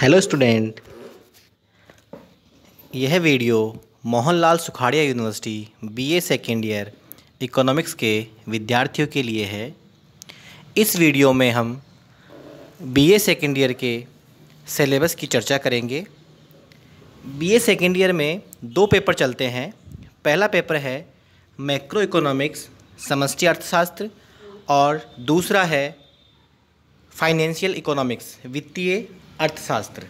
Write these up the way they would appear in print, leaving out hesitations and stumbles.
Hello student, यह video Mohanlal Sukhadia university BA second year economics के विद्यार्थियों के लिए है। इस वीडियो में हम बीए सेकेंड ईयर के सिलेबस की चर्चा करेंगे। बीए सेकेंड ईयर में दो पेपर चलते हैं। पहला पेपर है मैक्रो इकोनॉमिक्स समष्टि अर्थशास्त्र और दूसरा है फाइनेंशियल इकोनॉमिक्स वित्तीय अर्थशास्त्र।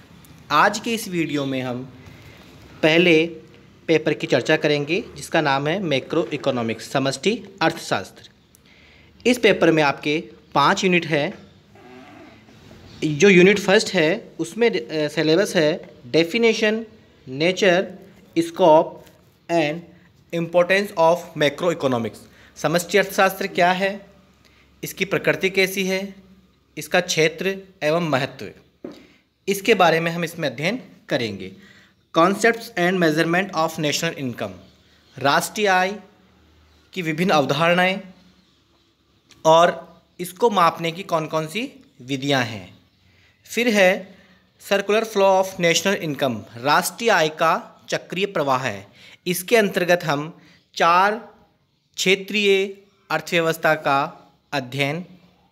आज के इस वीडियो में हम पहले पेपर की चर्चा करेंगे जिसका नाम है मैक्रो इकोनॉमिक्स समष्टि अर्थशास्त्र। इस पेपर में आपके 5 यूनिट है। जो यूनिट फर्स्ट है उसमें सिलेबस है definition, nature, scope and importance of macro economics. समष्टि अर्थशास्त्र क्या है, इसकी प्रकृति कैसी है, इसका क्षेत्र एवं महत्व, इसके बारे में हम इसमें अध्ययन करेंगे। Concepts and measurement of national income, राष्ट्रीय आय की विभिन्न अवधारणाएं और इसको मापने की कौन कौन सी विधियां हैं। फिर है circular flow of national income, राष्ट्रीय आय का चक्रीय प्रवाह है। इसके अंतर्गत हम 4 क्षेत्रीय अर्थव्यवस्था का अध्ययन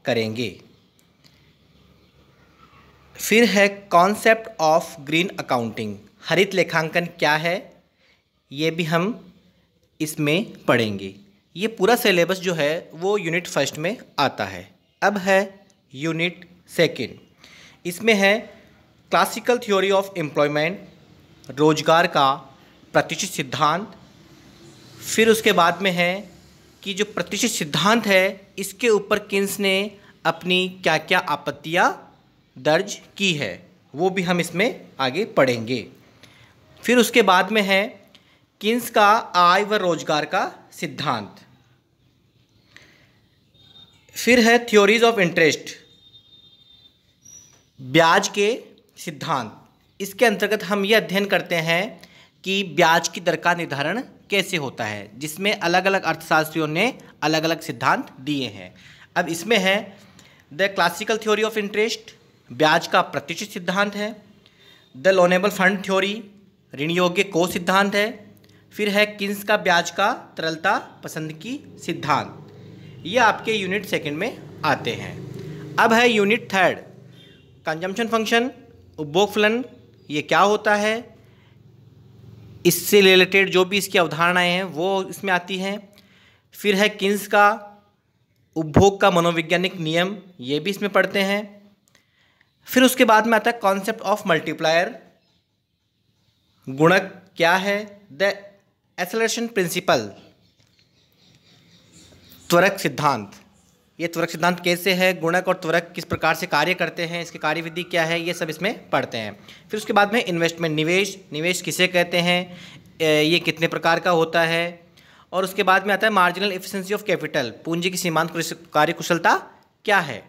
करेंगे। फिर है कॉन्सेप्ट ऑफ ग्रीन अकाउंटिंग, हरित लेखांकन क्या है, ये भी हम इसमें पढ़ेंगे। ये पूरा सिलेबस जो है वो यूनिट फर्स्ट में आता है। अब है यूनिट सेकंड, इसमें है क्लासिकल थ्योरी ऑफ एम्प्लॉयमेंट, रोजगार का प्रतिष्ठित सिद्धांत। फिर उसके बाद में है कि जो प्रतिष्ठित सिद्धांत है इसके ऊपर किन्स ने अपनी क्या क्या आपत्तियां दर्ज की है, वो भी हम इसमें आगे पढ़ेंगे। फिर उसके बाद में है किन्स का आय व रोजगार का सिद्धांत। फिर है थ्योरीज ऑफ इंटरेस्ट, ब्याज के सिद्धांत। इसके अंतर्गत हम ये अध्ययन करते हैं कि ब्याज की दर का निर्धारण कैसे होता है, जिसमें अलग अलग अर्थशास्त्रियों ने अलग अलग सिद्धांत दिए हैं। अब इसमें है the classical theory of interest, ब्याज का प्रतिष्ठित सिद्धांत है। द लोनेबल फंड थ्योरी, ऋण योग्य कोष सिद्धांत है। फिर है किन्स का ब्याज का तरलता पसंद की सिद्धांत। ये आपके यूनिट सेकंड में आते हैं। अब है यूनिट थर्ड, कंजम्पशन फंक्शन, उपभोग फलन, ये क्या होता है, इससे रिलेटेड जो भी इसकी अवधारणाएं हैं वो इसमें आती हैं। फिर है किन्स का उपभोग का मनोवैज्ञानिक नियम, ये भी इसमें पढ़ते हैं। फिर उसके बाद में आता है कॉन्सेप्ट ऑफ मल्टीप्लायर, गुणक क्या है, द एक्सेलरेशन प्रिंसिपल, त्वरक सिद्धांत, ये त्वरक सिद्धांत कैसे है, गुणक और त्वरक किस प्रकार से कार्य करते हैं, इसकी कार्यविधि क्या है, ये सब इसमें पढ़ते हैं। फिर उसके बाद में इन्वेस्टमेंट, निवेश किसे कहते हैं, ये कितने प्रकार का होता है। और उसके बाद में आता है मार्जिनल एफिशिएंसी ऑफ कैपिटल, पूंजी की सीमांत कार्यकुशलता क्या है।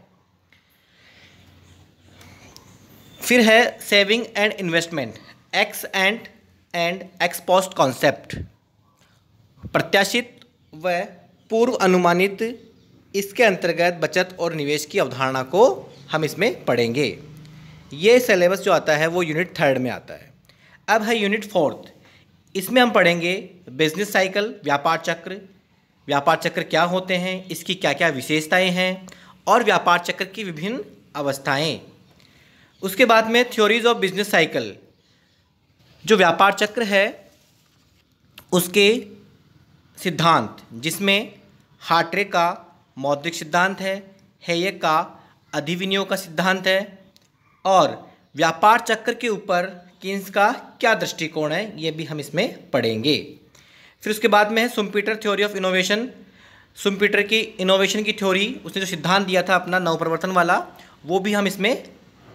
फिर है saving and investment, x and x post concept, प्रत्याशित व पूर्व अनुमानित, इसके अंतर्गत बचत और निवेश की अवधारणा को हम इसमें पढ़ेंगे। ये सिलेबस जो आता है वो यूनिट थर्ड में आता है। अब है यूनिट फोर्थ, इसमें हम पढ़ेंगे बिजनेस साइकिल, व्यापार चक्र क्या होते हैं, इसकी क्या क्या विशेषताएं हैं और व्यापार चक्र की विभिन्न अवस्थाएं। उसके बाद में थ्योरीज ऑफ बिजनेस साइकिल, जो व्यापार चक्र है उसके सिद्धांत, जिसमें हार्ट्रे का मौद्रिक सिद्धांत है, हेयक का अधिविनियोग का सिद्धांत है और व्यापार चक्र के ऊपर किन्स का क्या दृष्टिकोण है, ये भी हम इसमें पढ़ेंगे। फिर उसके बाद में है सुम्पीटर थ्योरी ऑफ इनोवेशन, सुम्पीटर की इनोवेशन की थ्योरी, उसने जो सिद्धांत दिया था अपना नवप्रवर्तन वाला, वो भी हम इसमें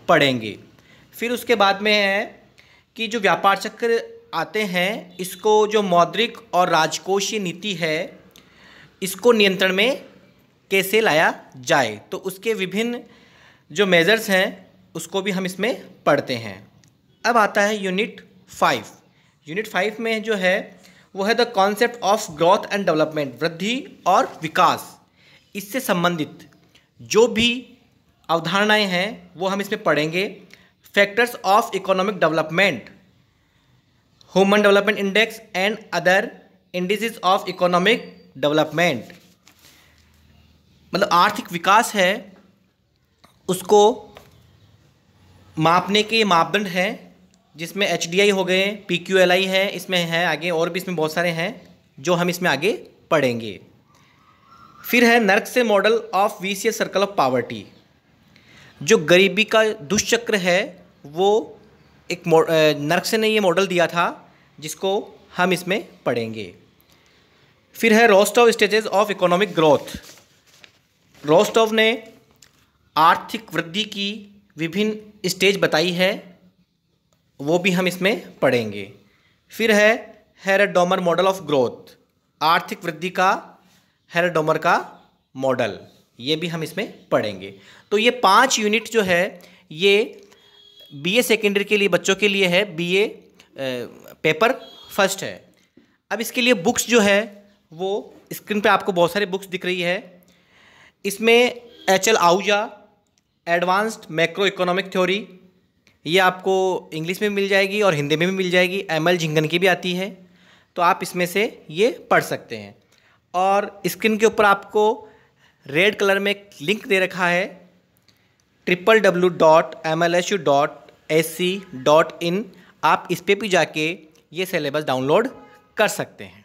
पढ़ेंगे। फिर उसके बाद में है कि जो व्यापार चक्र आते हैं इसको जो मौद्रिक और राजकोषीय नीति है इसको नियंत्रण में कैसे लाया जाए, तो उसके विभिन्न जो मेजर्स हैं उसको भी हम इसमें पढ़ते हैं। अब आता है यूनिट 5। यूनिट 5 में जो है वो है the concept of growth and development, वृद्धि और विकास। इससे संबंधित जो भी अवधारणाएं हैं वो हम इसमें पढ़ेंगे। Factors of economic development, human development index and other indices of economic development. मतलब आर्थिक विकास है उसको मापने के मापदंड हैं, जिसमें HDI हो गए, PQLI है, इसमें है आगे और भी इसमें बहुत सारे हैं जो हम इसमें आगे पढ़ेंगे। फिर है नर्क से model of vicious circle of poverty. जो गरीबी का दुष्चक्र है वो एक नर्क से ने ये मॉडल दिया था जिसको हम इसमें पढ़ेंगे। फिर है Rostow stages of economic growth. Rostow ने आर्थिक वृद्धि की विभिन्न स्टेज बताई है, वो भी हम इसमें पढ़ेंगे। फिर है हेरोडोमर मॉडल ऑफ ग्रोथ, आर्थिक वृद्धि का हेरोडोमर का मॉडल, ये भी हम इसमें पढ़ेंगे। तो ये 5 यूनिट जो है ये BA सेकेंडरी के लिए बच्चों के लिए है, BA पेपर फर्स्ट है। अब इसके लिए बुक्स जो है वो स्क्रीन पे आपको बहुत सारी बुक्स दिख रही है। इसमें HL Ahuja advanced macro economic theory, ये आपको इंग्लिश में मिल जाएगी और हिंदी में भी मिल जाएगी। ML झिंगन की भी आती है, तो आप इसमें से ये पढ़ सकते हैं। और स्क्रीन के ऊपर आपको रेड कलर में लिंक दे रखा है www.mlsu.ac.in, आप इस पे भी जाके ये सिलेबस डाउनलोड कर सकते हैं।